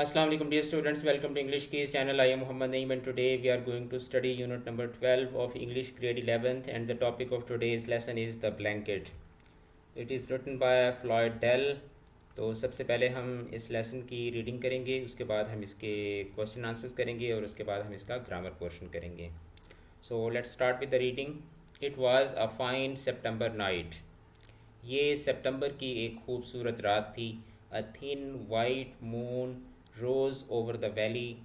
Assalamu alaikum dear students, welcome to English Keys channel. I am Muhammad Naeem and today we are going to study unit number 12 of English grade 11th and the topic of today's lesson is the blanket. It is written by Floyd Dell. तो सबसे पहले हम इस lesson की reading करेंगे, उसके बाद हम इसके क्वेश्चन आंसर्स करेंगे और उसके बाद हम इसका ग्रामर पोर्शन करेंगे. So let's start with the reading. It was a fine September night. ये सितंबर की एक खूबसूरत रात थी. A thin white moon rose over the valley.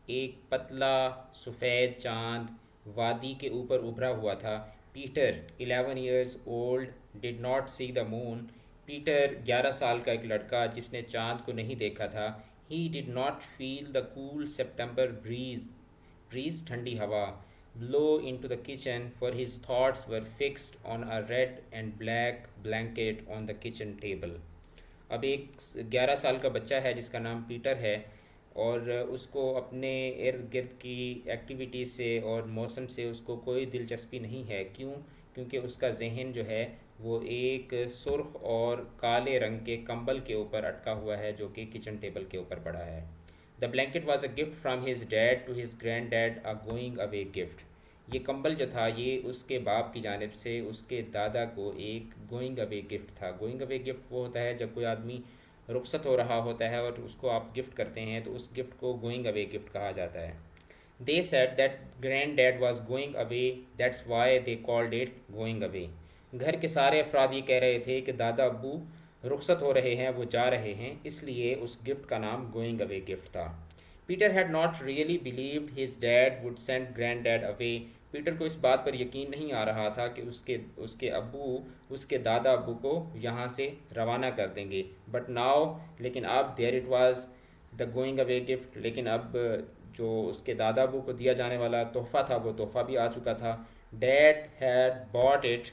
एक पतला सफ़ेद चांद वादी के ऊपर उभरा हुआ था. Peter 11 years old did not see the moon. Peter 11 साल का एक लड़का जिसने चांद को नहीं देखा था. He did not feel the cool September breeze. Breeze ठंडी हवा. blow into the kitchen, for his thoughts were fixed on a red and black blanket on the kitchen table. अब एक 11 साल का बच्चा है जिसका नाम पीटर है और उसको अपने इर्द गिर्द की एक्टिविटीज़ से और मौसम से उसको कोई दिलचस्पी नहीं है. क्यों? क्योंकि उसका जहन जो है वो एक सुर्ख और काले रंग के कंबल के ऊपर अटका हुआ है जो कि किचन टेबल के ऊपर पड़ा है. The blanket was a gift from his dad to his grand dad, a going away gift. ये कंबल जो था ये उसके बाप की जानिब से उसके दादा को एक गोइंग अवे गिफ्ट था. गोइंग अवे गिफ्ट वो होता है जब कोई आदमी रुखसत हो रहा होता है और उसको आप गिफ्ट करते हैं तो उस गिफ्ट को गोइंग अवे गिफ्ट कहा जाता है. They said that grand dad was going away, that's why they called it going away. घर के सारे अफराद ये कह रहे थे कि दादा अब्बू रुखसत हो रहे हैं, वो जा रहे हैं, इसलिए उस गिफ्ट का नाम गोइंग अवे गिफ्ट था. Peter had not really believed his dad would send grand dad away. Peter को इस बात पर यकीन नहीं आ रहा था कि उसके उसके अब्बू उसके दादा अब्बू को यहाँ से रवाना कर देंगे. बट नाउ, लेकिन अब there it was the going away gift. लेकिन अब जो उसके दादा अब्बू को दिया जाने वाला तोहफ़ा था वो तोहफ़ा भी आ चुका था. Dad had bought it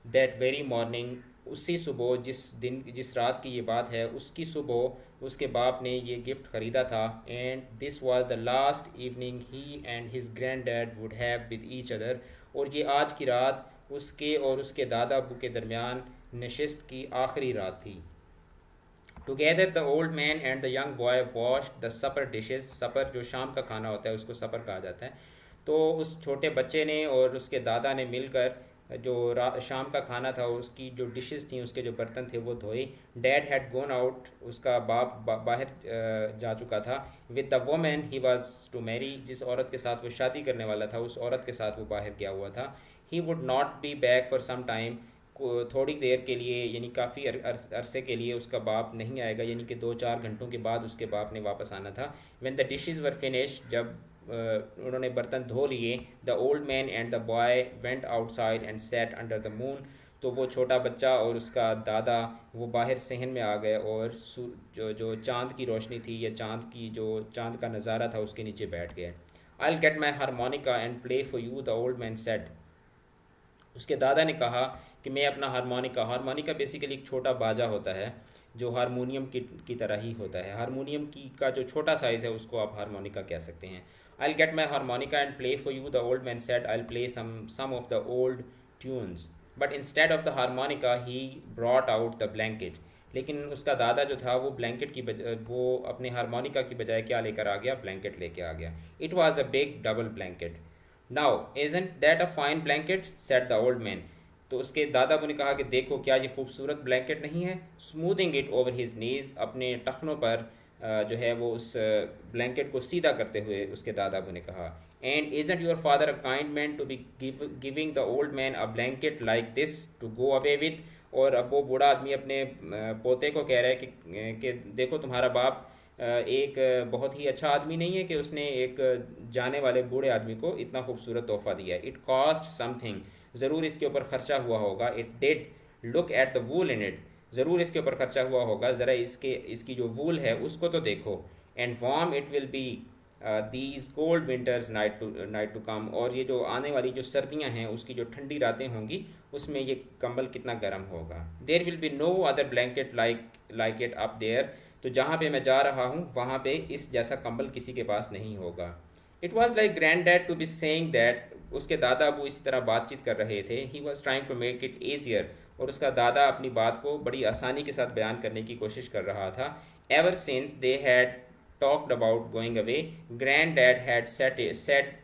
that very morning. उसी सुबह, जिस रात की ये बात है, उसकी सुबह उसके बाप ने ये गिफ्ट ख़रीदा था. And this was the last evening he and his grand dad would have with each other. और ये आज की रात उसके और उसके दादा अब्बू के दरमियान नशिस्त की आखिरी रात थी. Together the old man and the young boy washed the supper dishes. Supper जो शाम का खाना होता है उसको सपर कहा जाता है. तो उस छोटे बच्चे ने और उसके दादा ने मिलकर जो शाम का खाना था उसकी जो डिशेस थी, उसके जो बर्तन थे वो धोए. Dad had gone out. उसका बाप बाहर जा चुका था. With the women he was to marry. जिस औरत के साथ वो शादी करने वाला था उस औरत के साथ वो बाहर गया हुआ था. He would not be back for some time. थोड़ी देर के लिए यानी काफ़ी अरसे के लिए उसका बाप नहीं आएगा, यानी कि 2-4 घंटों के बाद उसके बाप ने वापस आना था. When the dishes were finish, जब उन्होंने बर्तन धो लिए, the old man and the boy went outside and sat under the moon. तो वो छोटा बच्चा और उसका दादा वो बाहर सहन में आ गए और जो जो चांद की रोशनी थी या चांद का नज़ारा था उसके नीचे बैठ गए. आई will get my harmonica and play for you, the old man said. उसके दादा ने कहा कि मैं अपना हारमोनिका बेसिकली एक छोटा बाजा होता है जो हारमोनियम की तरह ही होता है. हारमोनियम की का जो छोटा साइज़ है उसको आप हारमोनिका कह सकते हैं. I will get my harmonica and play for you, the old man said. I will play some of the old tunes. But instead of the harmonica he brought out the blanket. लेकिन उसका दादा जो था वो वो अपने harmonica की बजाय क्या लेकर आ गया? ब्लैंकेट लेके आ गया. It was a big double blanket. Now isn't that a fine blanket, said the old man. तो उसके दादा ने कहा कि देखो क्या ये खूबसूरत ब्लैंकेट नहीं है. Smoothing it over his knees. अपने टखनों पर जो है वो उस ब्लैंकेट को सीधा करते हुए उसके दादा ने कहा. And isn't your father a kind man to be giving the old man a blanket like this to go away with. और अब वो बूढ़ा आदमी अपने पोते को कह रहा है कि देखो तुम्हारा बाप एक बहुत ही अच्छा आदमी नहीं है कि उसने एक जाने वाले बूढ़े आदमी को इतना खूबसूरत तोहफ़ा दिया है. It cost something. ज़रूर इसके ऊपर ख़र्चा हुआ होगा. It did. Look at the wool in it. ज़रूर इसके ऊपर ख़र्चा हुआ होगा. ज़रा इसकी जो वूल है उसको तो देखो. And warm it will be these cold winters night to come. और ये जो आने वाली जो सर्दियाँ हैं उसकी जो ठंडी रातें होंगी उसमें ये कंबल कितना गर्म होगा. There will be no other blanket like it up there. तो जहाँ पे मैं जा रहा हूँ वहाँ पे इस जैसा कंबल किसी के पास नहीं होगा. It was like grand dad to be saying that. उसके दादा वो इसी तरह बातचीत कर रहे थे. He was trying to make it easier. और उसका दादा अपनी बात को बड़ी आसानी के साथ बयान करने की कोशिश कर रहा था. Ever since they had talked about going away, granddad had said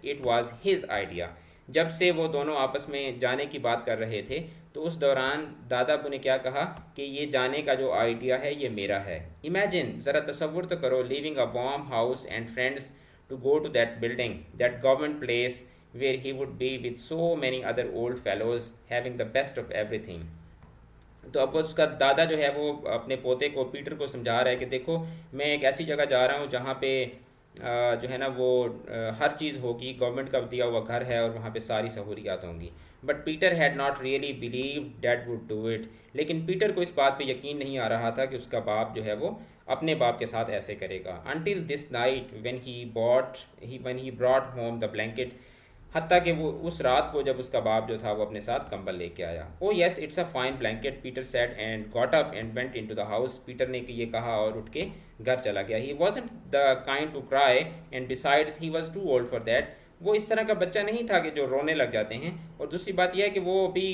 it was his idea. जब से वो दोनों आपस में जाने की बात कर रहे थे तो उस दौरान दादा अबू ने क्या कहा कि ये जाने का जो आइडिया है ये मेरा है. इमेजिन, ज़रा तसव्वुर तो करो, living a warm house and friends to go to that building, that government place where he would be with so many other old fellows having the best of everything. तो अब उसका दादा जो है वो अपने पोते को, पीटर को समझा रहा है कि देखो, मैं एक ऐसी जगह जा रहा हूँ जहाँ पे जो है ना वो हर चीज़ होगी, गवर्नमेंट का दिया हुआ घर है और वहाँ पे सारी सहूलियात होंगी. But Peter had not really believe that would do it. लेकिन पीटर को इस बात पे यकीन नहीं आ रहा था कि उसका बाप जो है वो अपने बाप के साथ ऐसे करेगा. Until this night when he brought home the blanket, हत्ता कि वो उस रात को जब उसका बाप जो था वो अपने साथ कंबल लेके आया. Oh yes, it's a fine blanket, Peter said and got up and went into the house. Peter ने ये कहा और उठ के घर चला गया. He wasn't the kind to cry and besides he was too old for that. वो इस तरह का बच्चा नहीं था कि जो रोने लग जाते हैं. और दूसरी बात यह है कि वो अभी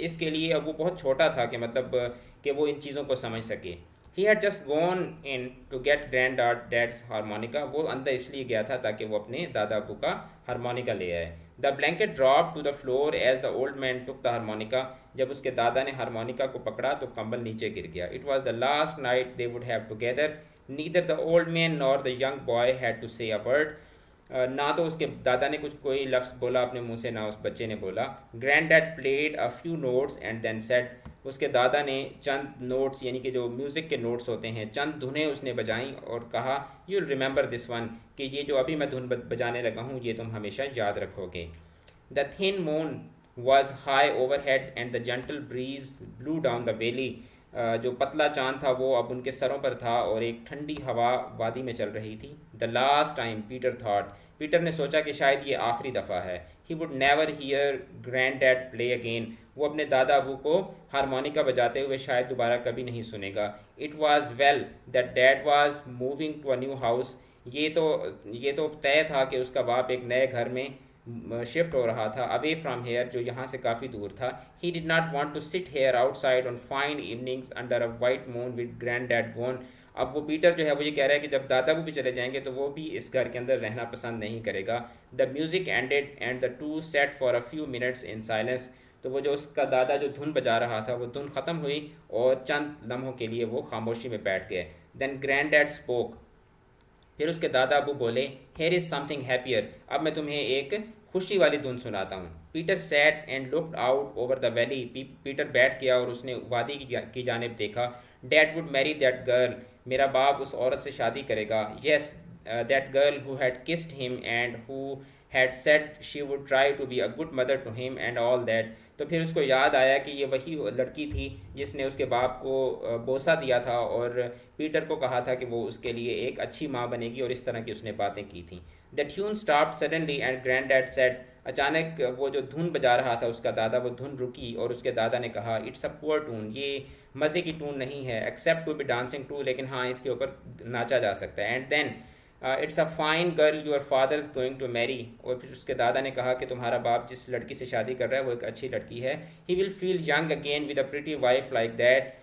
इसके लिए अब वो बहुत छोटा था कि मतलब कि वो इन चीज़ों को समझ सके. He had just gone in to get grand dad's harmonica. वो अंदर इसलिए गया था ताकि वो अपने दादा अबू का हारमोनिका ले आए. The blanket drop to the floor as the old man took the harmonica. जब उसके दादा ने हारमोनिका को पकड़ा तो कंबल नीचे गिर गया. It was the last night they would have together. Neither the old man nor the young boy had to say a word. ना तो उसके दादा ने कुछ कोई लफ्ज़ बोला अपने मुंह से, ना उस बच्चे ने बोला. Grand dad played a few notes and then said. उसके दादा ने चंद नोट्स, यानी कि जो म्यूज़िक के नोट्स होते हैं, चंद धुनें उसने बजाईं और कहा, यू रिमेंबर दिस वन, कि ये जो अभी मैं धुन बजाने लगा हूँ ये तुम हमेशा याद रखोगे. The thin moon was high over head and the gentle breeze blew down the valley. जो पतला चांद था वो अब उनके सरों पर था और एक ठंडी हवा वादी में चल रही थी. The last time Peter thought. Peter ने सोचा कि शायद ये आखिरी दफ़ा है. He would never hear grand dad play again. वो अपने दादा अबू को हारमोनिका बजाते हुए शायद दोबारा कभी नहीं सुनेगा. It was well that dad was moving to a new house. ये तो तय था कि उसका बाप एक नए घर में शिफ्ट हो रहा था, अवे फ्राम हेयर, जो यहाँ से काफ़ी दूर था. He did not want to sit here outside on fine evenings under a white moon with grandad gone. अब वो पीटर जो है वो ये कह रहा है कि जब दादा वो भी चले जाएंगे तो वो भी इस घर के अंदर रहना पसंद नहीं करेगा. The music ended and the two set for a few minutes in silence. तो वो जो उसका दादा जो धुन बजा रहा था वो धुन ख़त्म हुई और चंद लम्हों के लिए वो खामोशी में बैठ गए. Then grand dad spoke. फिर उसके दादा अबू बोले, हेयर इज़ समथिंग हैप्पियर. अब मैं तुम्हें एक खुशी वाली धुन सुनाता हूँ. Peter sat and looked out over the valley. Peter बैठ गया और उसने वादी की जानिब देखा. Dad would marry that girl. मेरा बाप उस औरत से शादी करेगा. Yes, that girl who had kissed him and who had said she would try to be a good mother to him and all that. तो फिर उसको याद आया कि ये वही लड़की थी जिसने उसके बाप को बोसा दिया था और पीटर को कहा था कि वो उसके लिए एक अच्छी माँ बनेगी, और इस तरह की उसने बातें की थी. The tune stopped suddenly and grand dad said. अचानक वो जो धुन बजा रहा था उसका दादा, वो धुन रुकी और उसके दादा ने कहा, इट्स अ पुअर टून. ये मज़े की टून नहीं है, except to be dancing to, लेकिन हाँ इसके ऊपर नाचा जा सकता है. And then it's a fine girl your father is going to marry. और फिर उसके दादा ने कहा कि तुम्हारा बाप जिस लड़की से शादी कर रहा है वो एक अच्छी लड़की है. He will feel young again with a pretty wife like that.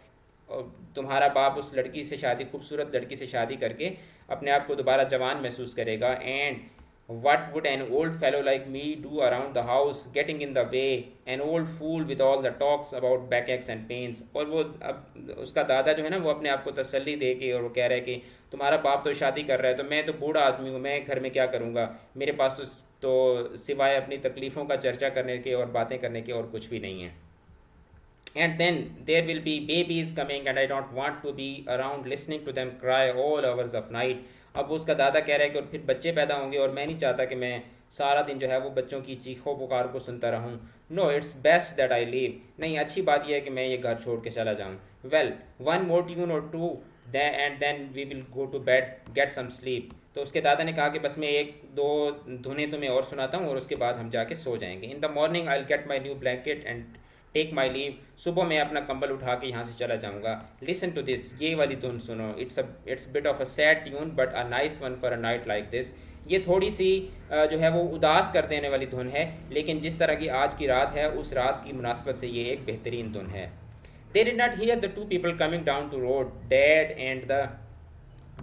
और तुम्हारा बाप उस लड़की से शादी, खूबसूरत लड़की से शादी करके अपने आप को दोबारा जवान महसूस करेगा. And what would an old fellow like me do around the house, getting in the way, an old fool with all the talks about backaches and pains. और वो अब उसका दादा जो है ना वो अपने आप को तसल्ली दे के और वो कह रहा है कि तुम्हारा बाप तो शादी कर रहा है, तो मैं तो बूढ़ा आदमी हूँ, मैं घर में क्या करूँगा, मेरे पास तो सिवाय अपनी तकलीफ़ों का चर्चा करने के और बातें करने के और कुछ भी नहीं है. And then there will be babies coming and I don't want to be around listening to them cry all hours of night. अब उसका दादा कह रहा है कि और फिर बच्चे पैदा होंगे और मैं नहीं चाहता कि मैं सारा दिन जो है वो बच्चों की चीखों पुकार को सुनता रहूं. No, it's best that I leave. नहीं, अच्छी बात यह है कि मैं ये घर छोड़ के चला जाऊं. Well, one more tune or two and then we will go to bed, get some sleep. तो उसके दादा ने कहा कि बस मैं एक दो धुनें तुम्हें और सुनाता हूँ और उसके बाद हम जाके सो जाएंगे. In the morning I will get my new blanket and take my leave. सुबह मैं अपना कंबल उठा के यहाँ से चला जाऊँगा. लिसन टू दिस, ये वाली धुन सुनो. It's bit of a sad tune but a nice one for a night like this. ये थोड़ी सी जो है वो उदास कर देने वाली धुन है, लेकिन जिस तरह की आज की रात है उस रात की मुनासबत से ये एक बेहतरीन धुन है. They did not hear the two people coming down to road, Dad and the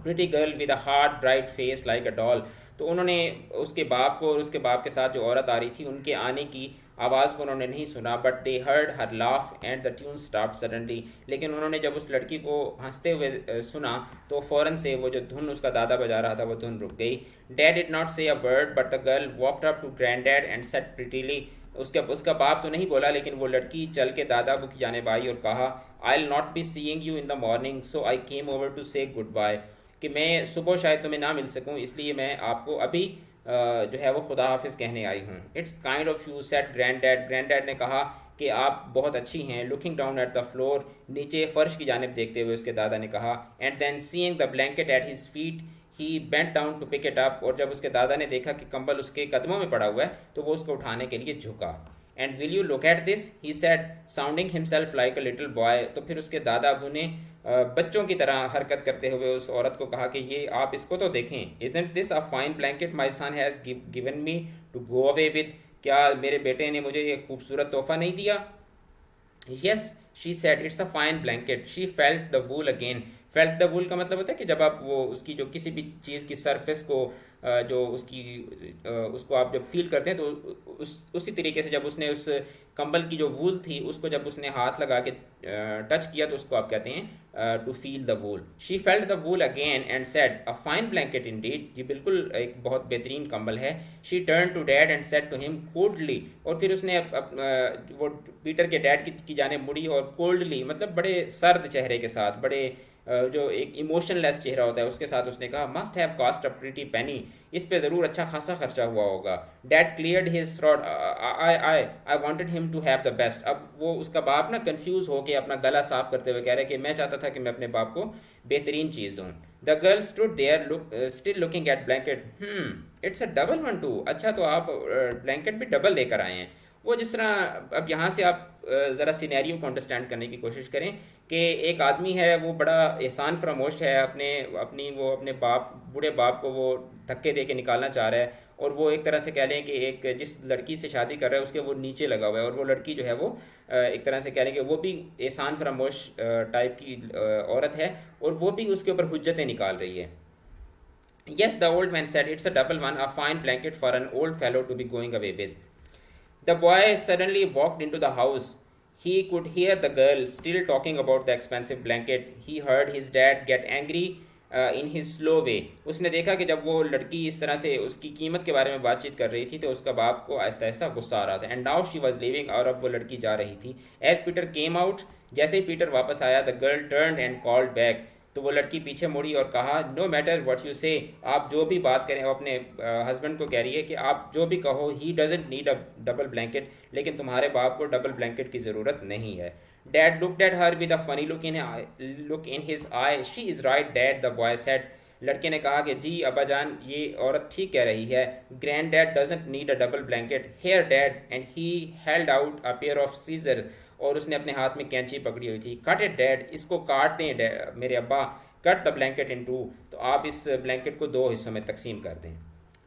pretty girl with a hard bright face like a doll. तो उन्होंने उसके बाप को और उसके बाप के साथ जो औरत आ रही थी उनके आने की आवाज़ को उन्होंने नहीं सुना, but they heard her laugh and the tune stopped suddenly. लेकिन उन्होंने जब उस लड़की को हंसते हुए सुना तो फ़ौरन से वो जो धुन उसका दादा बजा रहा था वो धुन रुक गई। Dad did not say a word but the girl walked up to grand dad and said prettily. उसका बाप तो नहीं बोला, लेकिन वो लड़की चल के दादा को की जानेब आई और कहा, I will not be seeing you in the morning so I came over to say good bye. कि मैं सुबह शायद तुम्हें ना मिल सकूं, इसलिए मैं आपको अभी जो है वो खुदा हाफिज़ कहने आई हूँ। It's kind of you said grand dad. Grand dad ने कहा कि आप बहुत अच्छी हैं। Looking down at the floor, नीचे फ़र्श की जानिब देखते हुए उसके दादा ने कहा। And then seeing the blanket at his feet he bent down to pick it up. और जब उसके दादा ने देखा कि कंबल उसके कदमों में पड़ा हुआ है तो वो उसको उठाने के लिए झुका। And will you look at this he said sounding himself like a little boy. तो फिर उसके दादा अबू ने बच्चों की तरह हरकत करते हुए उस औरत को कहा कि ये आप इसको तो देखें। Isn't this a fine blanket my son has given me to go away with. क्या मेरे बेटे ने मुझे ये खूबसूरत तोहफा नहीं दिया? Yes she said it's a fine blanket. She felt the wool again. Felt the वूल का मतलब होता है कि जब आप वो उसकी जो किसी भी चीज़ की सरफेस को जो उसकी उसको आप जब फील करते हैं तो उसी तरीके से जब उसने उस कंबल की जो वूल थी उसको जब उसने हाथ लगा के टच किया तो उसको आप कहते हैं to feel the wool. She felt the wool again and said a fine blanket indeed. ये बिल्कुल एक बहुत बेहतरीन कंबल है। She turn to dad and said to him coldly. और फिर उसने वो पीटर के डैड की जाने मुड़ी और कोल्डली मतलब बड़े सर्द चेहरे के साथ, बड़े जो एक इमोशनलेस चेहरा होता है उसके साथ उसने कहा, must have cost a pretty penny. इस पे ज़रूर अच्छा खासा खर्चा हुआ होगा। Dad cleared his throat, I wanted him to have the best. अब वो उसका बाप ना कंफ्यूज हो के अपना गला साफ करते हुए कह रहा है कि मैं चाहता था कि मैं अपने बाप को बेहतरीन चीज़ दूँ। The girl stood there still looking at blanket. It's a double one too. अच्छा तो आप ब्लैंकेट भी डबल लेकर आए हैं। वो जिस तरह अब यहाँ से आप ज़रा सिनेरियो को अंडरस्टैंड करने की कोशिश करें कि एक आदमी है वो बड़ा एहसान फरामोश है, अपने बाप बूढ़े बाप को वो धक्के दे के निकालना चाह रहा है। और वो एक तरह से कह लें कि एक जिस लड़की से शादी कर रहा है उसके वो नीचे लगा हुआ है, और वो लड़की जो है वो एक तरह से कह लें कि वो भी एहसान फरामोश टाइप की औरत है और वो भी उसके ऊपर हुज्जतें निकाल रही है। Yes, the old man said, it's a double one, a fine blanket for an old fellow to be going away with. The boy suddenly walked into the house. He could hear the girl still talking about the expensive blanket. He heard his dad get angry in his slow way. उसने देखा कि जब वो लड़की इस तरह से उसकी कीमत के बारे में बातचीत कर रही थी तो उसका बाप को आहिस्ता आहिस्ता गुस्सा आ रहा था। And now she was living, और अब वो लड़की जा रही थी। एज पीटर केम आउट, जैसे ही पीटर वापस आया, the girl turn and called back. तो वो लड़की पीछे मुड़ी और कहा, नो मैटर वट यू से, आप जो भी बात करें। वो अपने हस्बैंड को कह रही है कि आप जो भी कहो, he doesn't need a double blanket, लेकिन तुम्हारे बाप को डबल ब्लैंकेट की ज़रूरत नहीं है। Dad looked at her with a funny look in his I. She is right dad, the boy said. लड़के ने कहा कि जी अब्बाजान, ये औरत ठीक कह रही है। Grand dad doesn't need a double blanket. Here dad, and he held out a pair of scissors. और उसने अपने हाथ में कैंची पकड़ी हुई थी। कट इट डैड, इसको काट दें मेरे अब्बा। Cut the blanket in two, तो आप इस ब्लैंकेट को दो हिस्सों में तकसीम कर दें।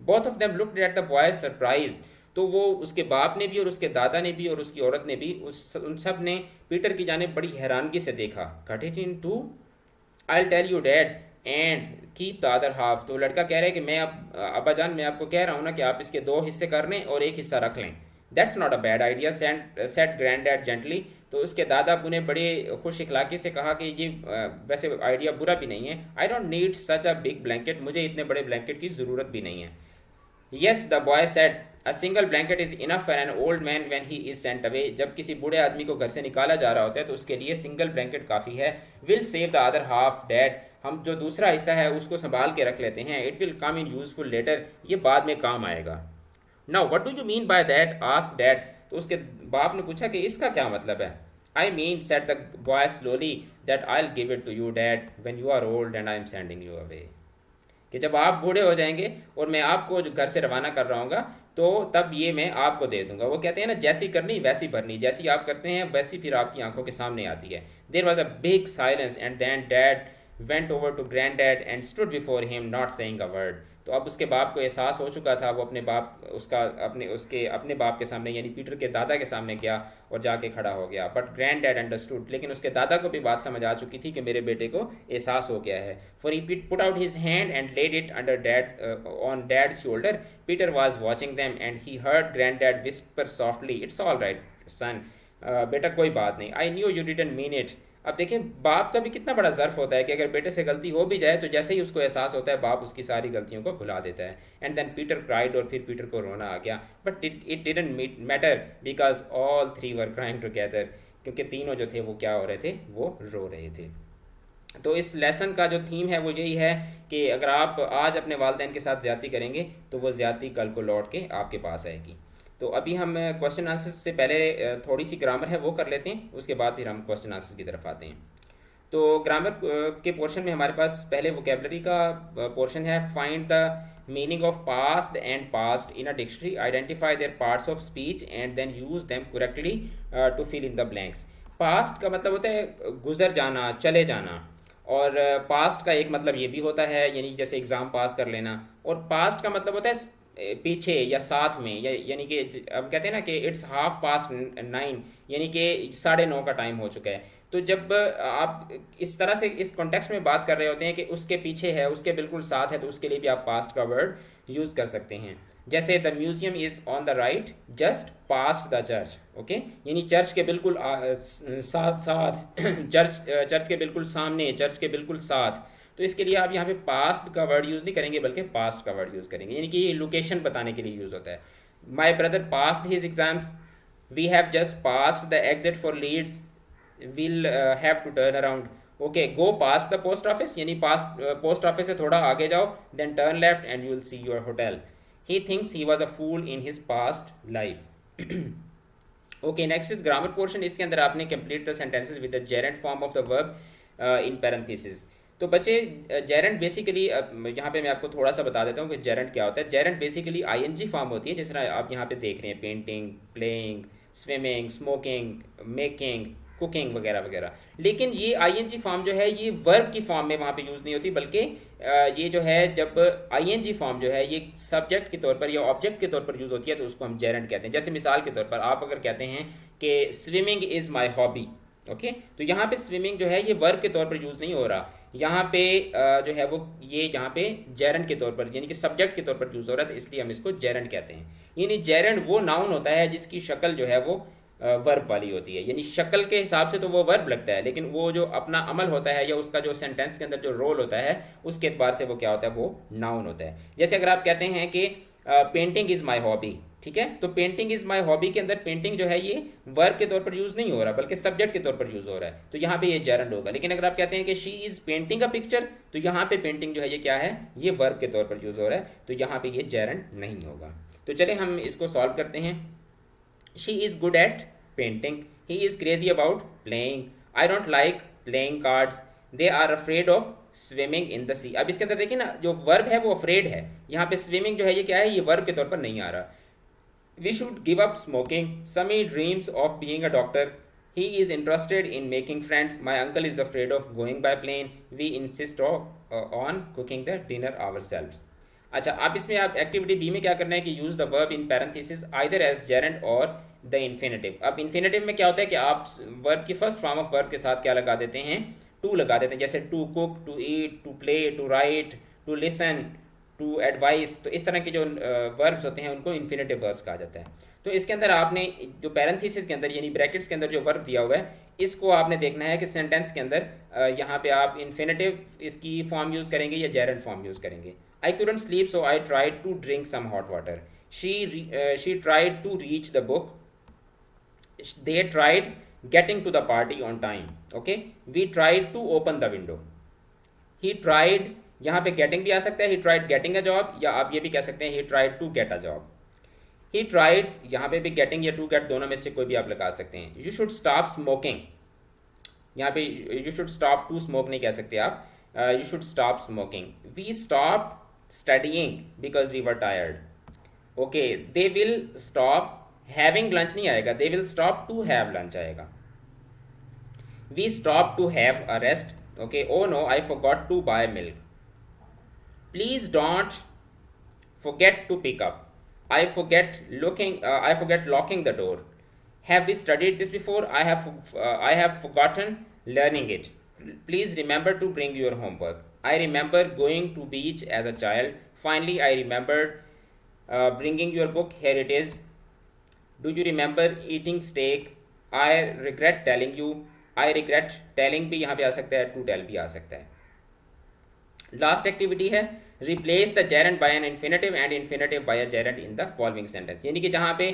Both of them looked at the boy surprise. तो वो उसके बाप ने भी और उसके दादा ने भी और उसकी औरत ने भी उन सब ने पीटर की जानिब बड़ी हैरानगी से देखा। Cut it in two, I will tell you dad and keep the other half. तो लड़का कह रहा है कि मैं अब्बा जान, मैं आपको कह रहा हूँ ना कि आप इसके दो हिस्से कर लें और एक हिस्सा रख लें। That's not a bad idea said grand dad gently. तो उसके दादा अबू ने बड़े खुश इखलाकी से कहा कि ये वैसे आइडिया बुरा भी नहीं है। I don't need such a big blanket, मुझे इतने बड़े ब्लैंकेट की ज़रूरत भी नहीं है। Yes, the boy said, a single blanket is enough for an old man when he is sent away. जब किसी बूढ़े आदमी को घर से निकाला जा रहा होता है तो उसके लिए सिंगल ब्लैंकेट काफ़ी है। Will save the other half dad, हम जो दूसरा हिस्सा है उसको संभाल के रख लेते हैं। It will come in useful later, ये बाद में काम आएगा। Now what do you mean by that, ask dad. तो उसके बाप ने पूछा कि इसका क्या मतलब है। I mean said the boy slowly that I will give it to you dad when you are old and I am sending you away. कि जब आप बूढ़े हो जाएंगे और मैं आपको जो घर से रवाना कर रहा हूँ तो तब ये मैं आपको दे दूंगा। वो कहते हैं ना, जैसी करनी वैसी भरनी, जैसी आप करते हैं वैसी फिर आपकी आंखों के सामने आती है। There was a big silence and then dad went over to grand dad and stood before him not saying a word. तो अब उसके बाप को एहसास हो चुका था, वो अपने बाप उसका अपने बाप के सामने यानी पीटर के दादा के सामने गया और जाके खड़ा हो गया। बट ग्रैंड डैड अंडरस्टूड, लेकिन उसके दादा को भी बात समझ आ चुकी थी कि मेरे बेटे को एहसास हो गया है। For he put out his hand and laid it under dad's on dad's shoulder. Peter was watching them and he heard grandad whisper softly, it's all right son, बेटा कोई बात नहीं, I knew you didn't mean it. अब देखें बाप का भी कितना बड़ा ज़र्फ होता है कि अगर बेटे से गलती हो भी जाए तो जैसे ही उसको एहसास होता है बाप उसकी सारी गलतियों को भुला देता है। एंड देन पीटर क्राइड, और फिर पीटर को रोना आ गया। But it didn't matter because all three were crying together, क्योंकि तीनों जो थे वो क्या हो रहे थे, वो रो रहे थे। तो इस लेसन का जो थीम है वो यही है कि अगर आप आज अपने वालिदैन के साथ ज़्यादती करेंगे तो वो ज़्यादती कल को लौट के आपके पास आएगी। तो अभी हम क्वेश्चन आंसर से पहले थोड़ी सी ग्रामर है वो कर लेते हैं, उसके बाद फिर हम क्वेश्चन आंसर की तरफ आते हैं। तो ग्रामर के पोर्शन में हमारे पास पहले वोकेबलरी का पोर्शन है। Find the meaning of passed and past in a dictionary, identify their parts of speech and then use them correctly to fill in the blanks. Past का मतलब होता है गुजर जाना, चले जाना, और पास्ट का एक मतलब ये भी होता है यानी जैसे एग्ज़ाम पास कर लेना, और पास्ट का मतलब होता है पीछे या साथ में, या यानी कि अब कहते हैं ना कि इट्स 9:30 यानी कि 9:30 का टाइम हो चुका है। तो जब आप इस तरह से इस कॉन्टेक्स्ट में बात कर रहे होते हैं कि उसके पीछे है, उसके बिल्कुल साथ है, तो उसके लिए भी आप पास्ट का वर्ड यूज़ कर सकते हैं। जैसे the museum is on the right just passed the church, okay, यानी चर्च के बिल्कुल साथ साथ चर्च के बिल्कुल सामने, चर्च के बिल्कुल साथ। तो इसके लिए आप यहाँ पे पास्ट का वर्ड यूज़ नहीं करेंगे बल्कि पास्ट का वर्ड यूज़ करेंगे, यानी कि ये लोकेशन बताने के लिए यूज़ होता है। My brother passed his exams, we have just passed the exit for Leeds, will have to turn around. Okay, go past the post office, यानी पास्ट पोस्ट ऑफिस से थोड़ा आगे जाओ, then turn left and you will see your hotel. He thinks he was a fool in his past life. Okay, next is grammar portion. इसके अंदर आपने complete the sentences with the gerund form of the verb in parenthesis. तो बच्चे Geraint basically, यहाँ पे मैं आपको थोड़ा सा बता देता हूँ कि जेरेंट क्या होता है। जेरेंट बेसिकली आईएनजी फॉर्म होती है, जिस तरह आप यहाँ पे देख रहे हैं, painting, playing, swimming, smoking, making, cooking वगैरह वगैरह। लेकिन ये आईएनजी फॉर्म जो है ये वर्ब की फॉर्म में वहाँ पे यूज़ नहीं होती, बल्कि ये जो है जब आईएनजी फॉर्म जो है ये सब्जेक्ट के तौर पर या ऑब्जेक्ट के तौर पर यूज़ होती है तो उसको हम जेरेंट कहते हैं। जैसे मिसाल के तौर पर आप अगर कहते हैं कि swimming is my hobby, okay, तो यहाँ पे स्विमिंग जो है ये वर्ब के तौर पर यूज़ नहीं हो रहा, यहाँ पे जो है वो ये यहाँ पे जेरेंट के तौर पर यानी कि सब्जेक्ट के तौर पर यूज़ हो रहा है, तो इसलिए हम इसको जेरेंट कहते हैं। यानी जेरेंट वो नाउन होता है जिसकी शक्ल जो है वो वर्ब वाली होती है, यानी शक्ल के हिसाब से तो वो वर्ब लगता है, लेकिन वो जो अपना अमल होता है या उसका जो सेंटेंस के अंदर जो रोल होता है उसके एतबार से वो क्या होता है, वो नाउन होता है। जैसे अगर आप कहते हैं कि पेंटिंग इज़ माई हॉबी, ठीक है, तो पेंटिंग इज़ माई हॉबी के अंदर पेंटिंग जो है ये वर्ब के तौर पर यूज़ नहीं हो रहा बल्कि सब्जेक्ट के तौर पर यूज़ हो रहा है, तो यहाँ पे ये जेरेंट होगा। लेकिन अगर आप कहते हैं कि she is painting a picture, तो यहाँ पे पेंटिंग जो है ये क्या है, ये वर्ब के तौर पर यूज़ हो रहा है, तो यहाँ पे ये जेरेंट नहीं होगा। तो चले हम इसको सॉल्व करते हैं। She is good at painting, he is crazy about playing, I don't like playing cards, they are afraid of swimming in the sea. अब इसके अंदर देखिए ना जो वर्ब है वो अफ्रेड है, यहाँ पे स्विमिंग जो है ये क्या है, ये वर्ब के तौर पर नहीं आ रहा। We should give up smoking, Sammy dreams of being a doctor, he is interested in making friends, my uncle is afraid of going by plane, we insist on cooking the dinner ourselves. अच्छा, अब इसमें आप activity B में क्या करना है कि use the verb in parenthesis either as gerund और द इन्फिनेटिव। अब इन्फिनेटिव में क्या होता है कि आप वर्ब की फर्स्ट फॉर्म ऑफ वर्ब के साथ क्या लगा देते हैं, टू लगा देते हैं, जैसे to cook, to eat, to play, to write, to listen, to advice. तो इस तरह के जो वर्ब्स होते हैं उनको इन्फिनेटिव वर्ब्स कहा जाता है। तो इसके अंदर आपने जो पैरेंथेसिस के अंदर यानी ब्रैकेट्स के अंदर जो वर्ब दिया हुआ है इसको आपने देखना है कि सेंटेंस के अंदर यहाँ पे आप इन्फिनेटिव इसकी फॉर्म यूज़ करेंगे या जेरेंट फॉर्म यूज़ करेंगे। आई couldn't sleep so I tried to drink some hot water, she tried to reach the book, they tried getting to the party on time, okay, we tried to open the window, he tried, यहाँ पे getting भी आ सकता है, he tried getting a job, या आप ये भी कह सकते हैं he tried to get a job, he tried, यहाँ पे भी getting या to get दोनों में से कोई भी आप लगा सकते हैं। you should stop smoking, यहाँ पे you should stop to smoke नहीं कह सकते आप, you should stop smoking, we stopped studying because we were tired, okay, they will stop having lunch नहीं आएगा, they will stop to have lunch आएगा, we stopped to have a rest, okay, oh no I forgot to buy milk, please don't forget to pick up, I forget locking the door. Have we studied this before? I have forgotten learning it. Please remember to bring your homework. I remember going to beach as a child. Finally, I remembered bringing your book. Here it is. Do you remember eating steak? I regret telling you. I regret telling भी यहाँ पे आ सकता है, to tell भी आ सकता है. Last activity है replace the gerund by an infinitive and infinitive by a gerund in the following sentence. यानी कि जहाँ पे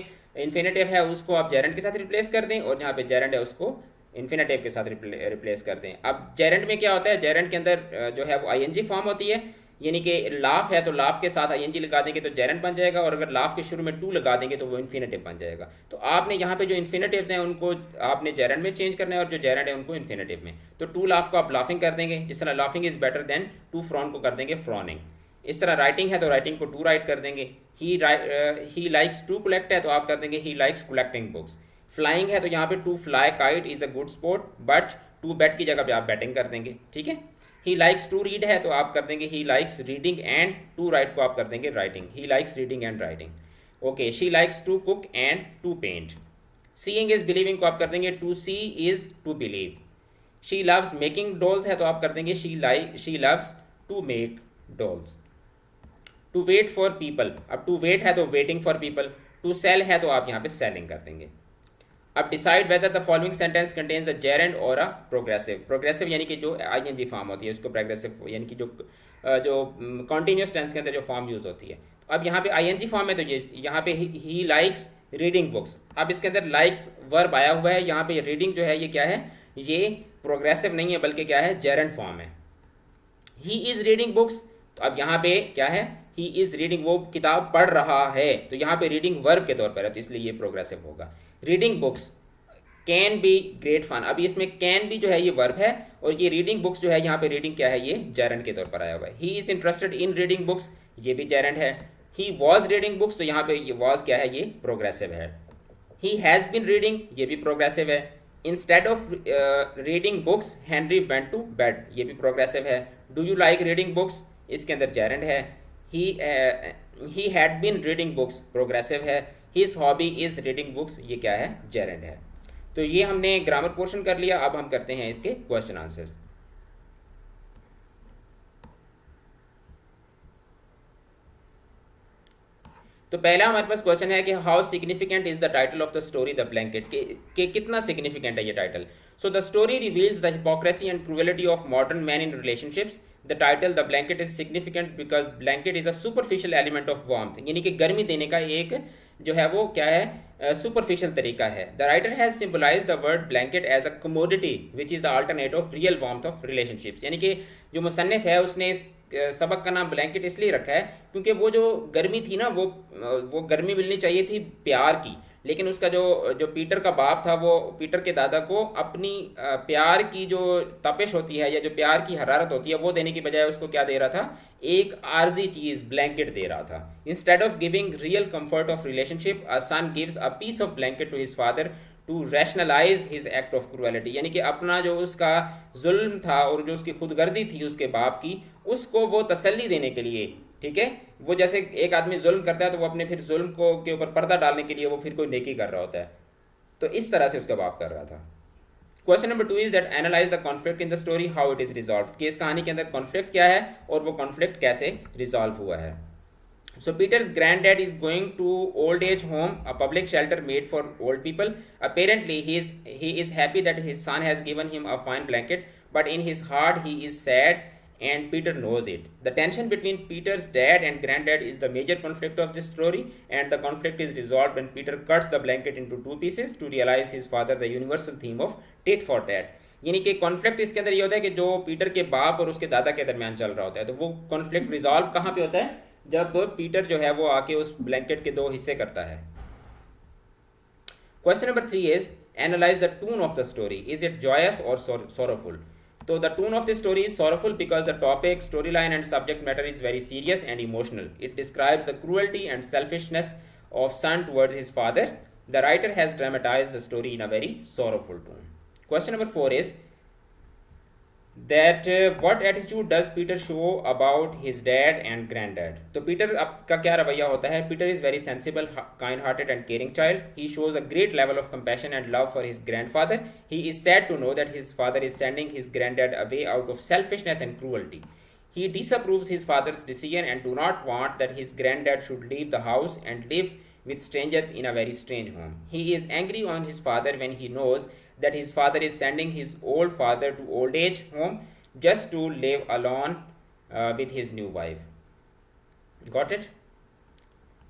इन्फिनेटिव है उसको आप जेरेंट के साथ रिप्लेस कर दें और जहाँ पे जेरेंट है उसको इन्फिनेटिव के साथ रिप्लेस कर दें. अब जेरेंट में क्या होता है, जेरेंट के अंदर जो है वो आईएनजी फॉर्म होती है. यानी कि लाफ है तो लाफ के साथ आईएनजी लगा देंगे तो जेरेंट बन जाएगा, और अगर लाफ के शुरू में टू लगा देंगे तो वो इन्फिनेटिव बन जाएगा. तो आपने यहाँ पे जो इन्फिनेटिव्स हैं उनको आपने जेरेंट में चेंज करना है और जो जेरेंट है उनको इन्फिनेटिव में. तो टू लाफ को आप लाफिंग कर देंगे, जिस तरह laughing is better than to frown को कर देंगे फ्रॉनिंग. इस तरह राइटिंग है तो राइटिंग को टू राइट कर देंगे. ही लाइक्स टू कलेक्ट है तो आप कर देंगे he likes collecting books. Flying है तो यहाँ पे to fly kite is a good sport, but to bat की जगह पे आप बैटिंग कर देंगे. ठीक है. ही लाइक्स टू रीड है तो आप कर देंगे he likes reading and to write को आप कर देंगे writing. He likes reading and writing. Okay. She likes to cook and to paint. Seeing is believing को आप कर देंगे to see is to believe. She loves making dolls है तो आप कर देंगे she loves to make dolls. To wait for people, अब टू वेट है तो waiting for people. To sell है तो आप यहाँ पे सेलिंग कर देंगे. अब decide whether the following sentence contains a Geraint और अ प्रोग्रेसिव. प्रोग्रेसिव यानी कि जो आईएनजी फॉर्म होती है उसको प्रोग्रेसिव यानी कि जो कॉन्टीन्यूस टेंस के अंदर जो फॉर्म यूज होती है. अब यहाँ पे आईएनजी फॉर्म है तो ये यहाँ पे ही लाइक्स रीडिंग बुक्स. अब इसके अंदर लाइक्स वर्ब आया हुआ है, यहाँ पे रीडिंग जो है ये क्या है, ये प्रोग्रेसिव नहीं है बल्कि क्या है, जेरेंट फॉर्म है. ही इज रीडिंग बुक्स, तो अब यहाँ पे क्या है, ही इज रीडिंग, वो किताब पढ़ रहा है, तो यहाँ पे रीडिंग वर्ब के तौर पर है तो इसलिए ये प्रोग्रेसिव होगा. Reading books can be great fun, अभी इसमें कैन भी जो है ये वर्ब है और ये रीडिंग बुक्स जो है यहाँ पे रीडिंग क्या है, ये जेरेंट के तौर पर आया हुआ है. He is interested in reading books, ये भी जेरेंट है. ही वॉज रीडिंग बुक्स, तो यहाँ पे ये वॉज क्या है, ये प्रोग्रेसिव है. ही हैज़ बिन रीडिंग, ये भी प्रोग्रेसिव है. Instead of reading books Henry went to bed, ये भी प्रोग्रेसिव है. Do you like reading books, इसके अंदर जेरेंट है. He had been reading books, progressive है. His hobby is reading books, ये क्या है, जेरेंट है. तो ये हमने ग्रामर पोर्शन कर लिया. अब हम करते हैं इसके क्वेश्चन आंसर्स. तो पहला हमारे पास क्वेश्चन है कि how significant is the title of the story the blanket, के कितना सिग्निफिकेंट है ये title. So the story reveals the hypocrisy and cruelty of modern man in relationships. The title the blanket is significant because blanket is a superficial element of warmth, यानी कि गर्मी देने का एक जो है वो क्या है, सुपरफिशियल तरीका है. The writer has symbolize the word blanket as a commodity which is the alternate of real warmth of relationships. यानी कि जो मुसन्निफ है उसने इस सबक का नाम ब्लैंकेट इसलिए रखा है क्योंकि वो जो गर्मी थी ना, वो गर्मी मिलनी चाहिए थी प्यार की, लेकिन उसका जो पीटर का बाप था वो पीटर के दादा को अपनी प्यार की जो तपिश होती है या जो प्यार की हरारत होती है वो देने की बजाय उसको क्या दे रहा था, एक आर्जी चीज़ ब्लैंकेट दे रहा था. Instead of giving real comfort of relationship a son gives a piece of blanket to his father to rationalize his act of cruelty. यानी कि अपना जो उसका जुल्म था और जो उसकी खुदगर्जी थी उसके बाप की, उसको वो तसल्ली देने के लिए, ठीक है, वो जैसे एक आदमी जुल्म करता है तो वो अपने फिर जुल्म को के ऊपर पर्दा डालने के लिए वो फिर कोई नेकी कर रहा होता है, तो इस तरह से उसका बाप कर रहा था. Question number 2 is that analyse the conflict in the story how it is resolve. कि इस कहानी के अंदर कॉन्फ्लिक्ट क्या है और वो कॉन्फ्लिक्ट कैसे रिजॉल्व हुआ है. So Peter's granddad is going to old age home, a public shelter made for old people. Apparently he is happy that his son has given him a fine blanket, but in his heart he is sad and Peter knows it. The tension between Peter's dad and granddad is the major conflict of this story, and the conflict is resolved when Peter cuts the blanket into two pieces to realize his father the universal theme of tit for tat. यानी कि conflict इसके अंदर ये होता है कि जो Peter के बाप और उसके दादा के दरमियान चल रहा होता है, तो वो कॉन्फ्लिक्ट रिजॉल्व कहाँ पे होता है, जब पीटर जो है वो आके उस ब्लैंकेट के दो हिस्से करता है. Question number 3 is analyse the tone of the story. Is it joyous और सोरोफुल. तो the tone of the story is sorrowful because the topic, story line and subject matter is very serious and emotional. It describes the cruelty and selfishness of son towards his father. The writer has dramatized the story in a very sorrowful tone. Question number 4 is that what attitude does Peter show about his dad and grand dad. तो Peter का क्या रवैया होता है? Peter is very sensible, kind hearted and caring child. He shows a great level of compassion and love for his grandfather. He is sad to know that his father is sending his grand dad away out of selfishness and cruelty. He disapproves his father's decision and do not want that his granddad should leave the house and live with strangers in a very strange home. He is angry on his father when he knows that his father is sending his old father to old age home just to live alone with his new wife. Got it?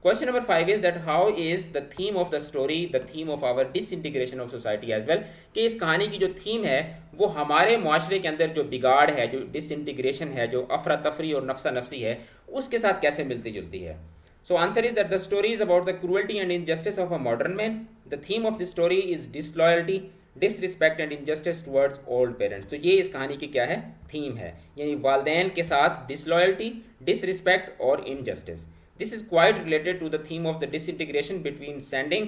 Question number 5 is that how is the theme of the story the theme of our disintegration of society as well, कि इस कहानी की जो theme है वो हमारे माशरे के अंदर जो बिगाड़ है, जो डिसइंटीग्रेशन है, जो अफरा तफरी और नफसा नफसी है, उसके साथ कैसे मिलती जुलती है। So answer is that the story is about the cruelty and injustice of a modern man. The theme of the story is disloyalty, disrespect and injustice towards old parents. तो ये इस कहानी की क्या है? थीम है, यानी वालदैन के साथ डिसलॉयल्टी, डिसरिस्पेक्ट और injustice. This is quite related to the theme of the disintegration between sending,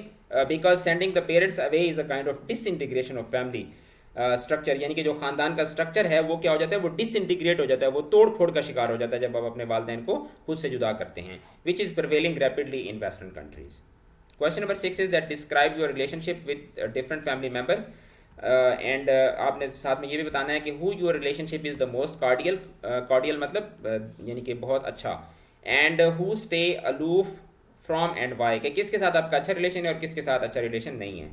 because sending the parents away is a kind of disintegration of family structure, यानी कि जो ख़ानदान का स्ट्रक्चर है वो क्या हो जाता है? वो डिसइंटीग्रेट हो जाता है, वो तोड़ फोड़ का शिकार हो जाता है जब आप अपने वालदैन को खुद से जुदा करते हैं, which is prevailing rapidly in western countries. Question number 6 is that describe your relationship with different family members and आपने साथ में ये भी बताना है कि who your relationship is the most cordial. Cordial मतलब यानी कि बहुत अच्छा, and who stay aloof from and why, कि किसके साथ आपका अच्छा रिलेशन है और किसके साथ अच्छा रिलेशन नहीं है।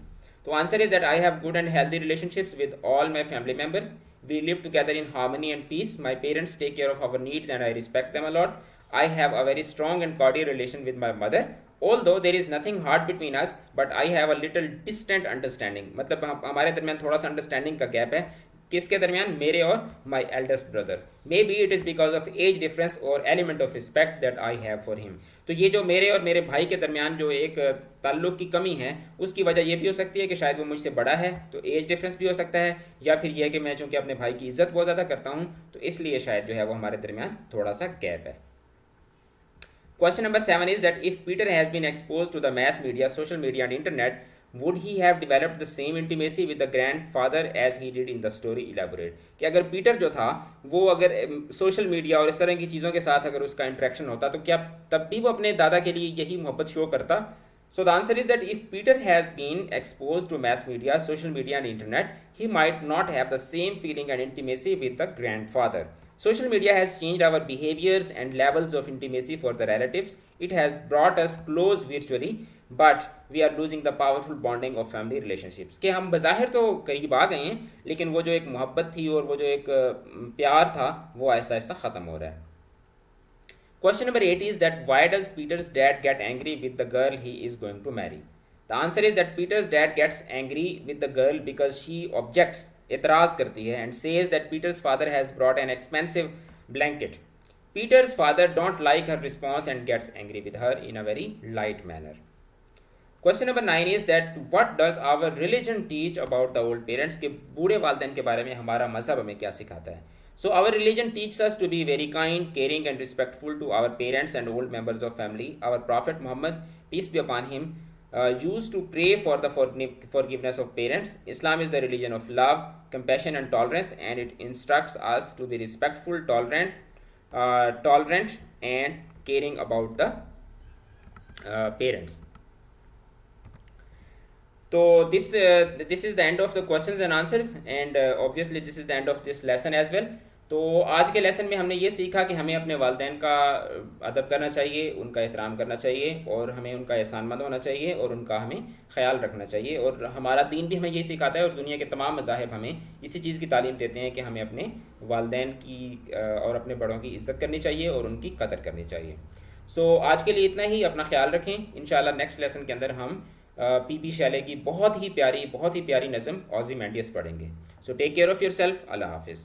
तो answer is that I have good and healthy relationships with all my family members. We live together in harmony and peace. My parents take care of our needs and I respect them a lot. I have a very strong and cordial relation with my mother. Although there is nothing hard between us, but I have a little distant understanding, मतलब हमारे दरमियान थोड़ा सा understanding का gap है। किसके दरमियान? मेरे और my eldest brother. Maybe it is because of age difference और element of respect that I have for him. तो ये जो मेरे और मेरे भाई के दरमियान जो एक ताल्लुक़ की कमी है, उसकी वजह ये भी हो सकती है कि शायद वो मुझसे बड़ा है, तो एज डिफरेंस भी हो सकता है, या फिर यह कि मैं चूँकि अपने भाई की इज़्ज़त बहुत ज़्यादा करता हूँ, तो इसलिए शायद जो है वो हमारे दरमियान थोड़ा सा गैप है। Question number 7 is that if Peter has been exposed to the mass media, social media and internet, would he have developed the same intimacy with the grandfather as he did in the story? Elaborate। कि अगर Peter जो था वो अगर social media और इस तरह की चीज़ों के साथ अगर उसका इंटरेक्शन होता तो क्या तब भी वो अपने दादा के लिए यही मोहब्बत शो करता? So the answer is that if Peter has been exposed to mass media, social media and internet, he might not have the same feeling and intimacy with the grandfather. Social media has changed our behaviors and levels of intimacy for the relatives. It has brought us close virtually, but we are losing the powerful bonding of family relationships. कि हम बज़ाहिर तो करीब आ गए हैं, लेकिन वो जो एक मोहब्बत थी और वो जो एक प्यार था वो ऐसा ऐसा ख़त्म हो रहा है। Question number 8 is that why does Peter's dad get angry with the girl he is going to marry? The answer is that Peter's dad gets angry with the girl because she objects, एतराज़ करती है, and says that Peter's father has brought an expensive blanket. Peter's father don't like her response and gets angry with her in a very light manner. Question number 9 is that what does our religion teach about the old parents? के बूढ़े वालिदैन के बारे में हमारा मज़हब हमें क्या सिखाता है? So our religion teaches us to be very kind, caring and respectful to our parents and old members of family. Our Prophet Muhammad, peace be upon him, used to pray for the forgiveness of parents. Islam is the religion of love, compassion and tolerance, and it instructs us to be respectful, tolerant and caring about the parents. So this is the end of the questions and answers, and obviously this is the end of this lesson as well. तो आज के lesson में हमने ये सीखा कि हमें अपने वालिदैन का अदब करना चाहिए, उनका एहतराम करना चाहिए और हमें उनका एहसानमंद होना चाहिए और उनका हमें ख्याल रखना चाहिए। और हमारा दीन भी हमें यही सिखाता है और दुनिया के तमाम मज़ाहिब हमें इसी चीज़ की तालीम देते हैं कि हमें अपने वालिदैन की और अपने बड़ों की इज़्ज़त करनी चाहिए और उनकी कदर करनी चाहिए। सो आज के लिए इतना ही। अपना ख्याल रखें। इंशाल्लाह नेक्स्ट लेसन के अंदर हम पी शैले की बहुत ही प्यारी नज़म ऑज़िमैंडियस पढ़ेंगे। So take care of yourself. Allah हाफिज़।